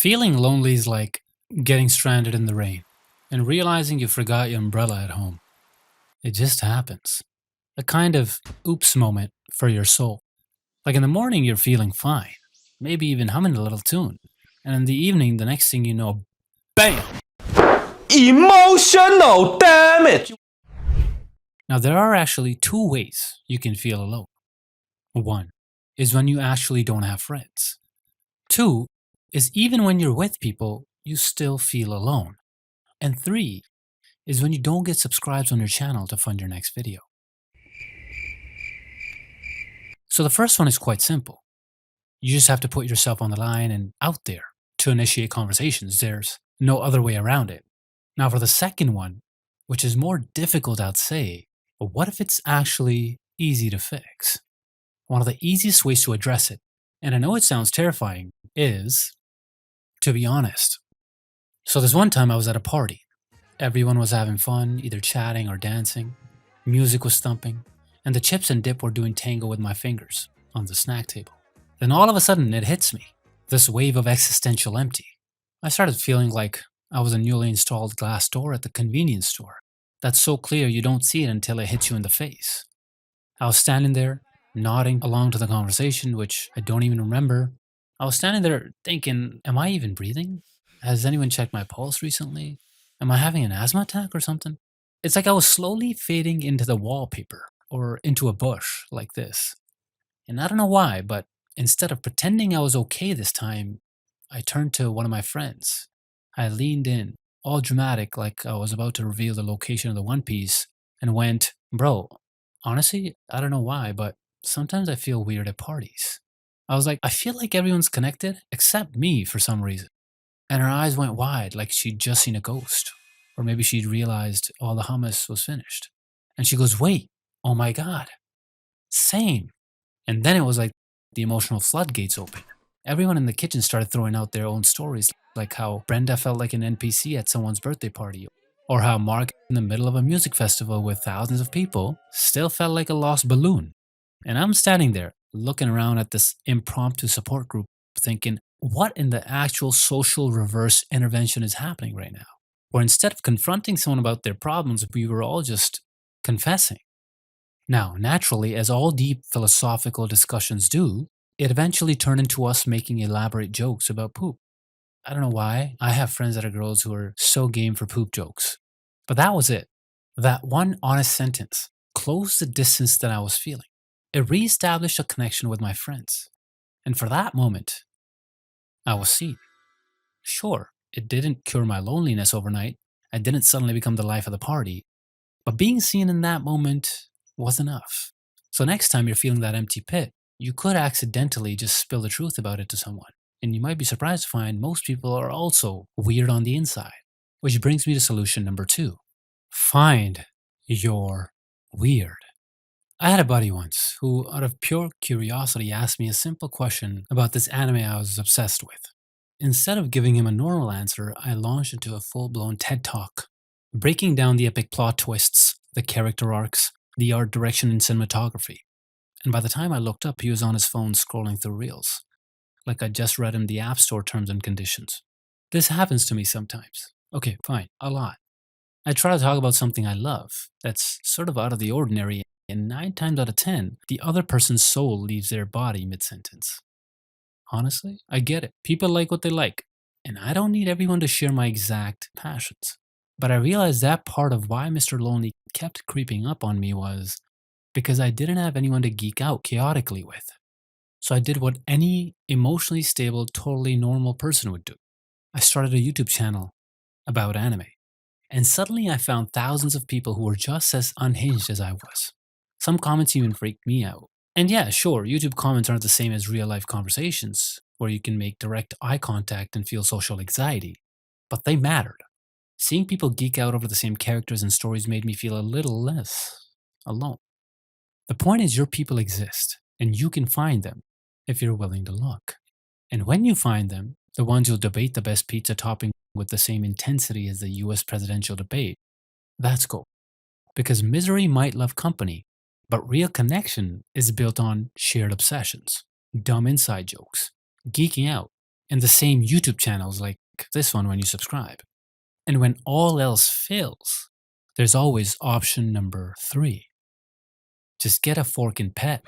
Feeling lonely is like getting stranded in the rain and realizing you forgot your umbrella at home. It just happens. A kind of oops moment for your soul. Like in the morning, you're feeling fine, maybe even humming a little tune. And in the evening, the next thing you know, bam! Emotional damage. Now, there are actually two ways you can feel alone. One is when you actually don't have friends. Two is even when you're with people, you still feel alone. And three is when you don't get subscribes on your channel to fund your next video. So the first one is quite simple. You just have to put yourself on the line and out there to initiate conversations. There's no other way around it. Now for the second one, which is more difficult, I'd say, but what if it's actually easy to fix? One of the easiest ways to address it, and I know it sounds terrifying, is to be honest. So this one time I was at a party. Everyone was having fun, either chatting or dancing. Music was thumping, and the chips and dip were doing tango with my fingers on the snack table. Then all of a sudden it hits me, this wave of existential empty. I started feeling like I was a newly installed glass door at the convenience store. That's so clear you don't see it until it hits you in the face. I was standing there, nodding along to the conversation, which I don't even remember. I was standing there thinking, am I even breathing? Has anyone checked my pulse recently? Am I having an asthma attack or something? It's like I was slowly fading into the wallpaper or into a bush like this. And I don't know why, but instead of pretending I was okay this time, I turned to one of my friends. I leaned in, all dramatic like I was about to reveal the location of the One Piece, and went, bro, honestly, I don't know why, but sometimes I feel weird at parties. I was like, I feel like everyone's connected except me for some reason. And her eyes went wide like she'd just seen a ghost. Or maybe she'd realized all the hummus was finished. And she goes, wait, oh my God, same. And then it was like the emotional floodgates opened. Everyone in the kitchen started throwing out their own stories, like how Brenda felt like an NPC at someone's birthday party, or how Mark, in the middle of a music festival with thousands of people, still felt like a lost balloon. And I'm standing there, looking around at this impromptu support group, thinking, what in the actual social reverse intervention is happening right now? Where instead of confronting someone about their problems, we were all just confessing. Now, naturally, as all deep philosophical discussions do, it eventually turned into us making elaborate jokes about poop. I don't know why. I have friends that are girls who are so game for poop jokes. But that was it. That one honest sentence closed the distance that I was feeling. It reestablished a connection with my friends. And for that moment, I was seen. Sure, it didn't cure my loneliness overnight. I didn't suddenly become the life of the party. But being seen in that moment was enough. So next time you're feeling that empty pit, you could accidentally just spill the truth about it to someone. And you might be surprised to find most people are also weird on the inside. Which brings me to solution number 2. Find your weird. I had a buddy once who, out of pure curiosity, asked me a simple question about this anime I was obsessed with. Instead of giving him a normal answer, I launched into a full-blown TED Talk, breaking down the epic plot twists, the character arcs, the art direction and cinematography. And by the time I looked up, he was on his phone scrolling through reels, like I'd just read him the App Store terms and conditions. This happens to me sometimes. Okay, fine, a lot. I try to talk about something I love that's sort of out of the ordinary, and 9 times out of 10, the other person's soul leaves their body mid-sentence. Honestly, I get it. People like what they like, and I don't need everyone to share my exact passions. But I realized that part of why Mr. Lonely kept creeping up on me was because I didn't have anyone to geek out chaotically with. So I did what any emotionally stable, totally normal person would do. I started a YouTube channel about anime. And suddenly I found thousands of people who were just as unhinged as I was. Some comments even freaked me out. And yeah, sure, YouTube comments aren't the same as real life conversations, where you can make direct eye contact and feel social anxiety. But they mattered. Seeing people geek out over the same characters and stories made me feel a little less alone. The point is, your people exist, and you can find them if you're willing to look. And when you find them, the ones who'll debate the best pizza topping with the same intensity as the US presidential debate, that's cool. Because misery might love company, but real connection is built on shared obsessions, dumb inside jokes, geeking out, in the same YouTube channels like this one when you subscribe. And when all else fails, there's always option number 3. Just get a fork and pet.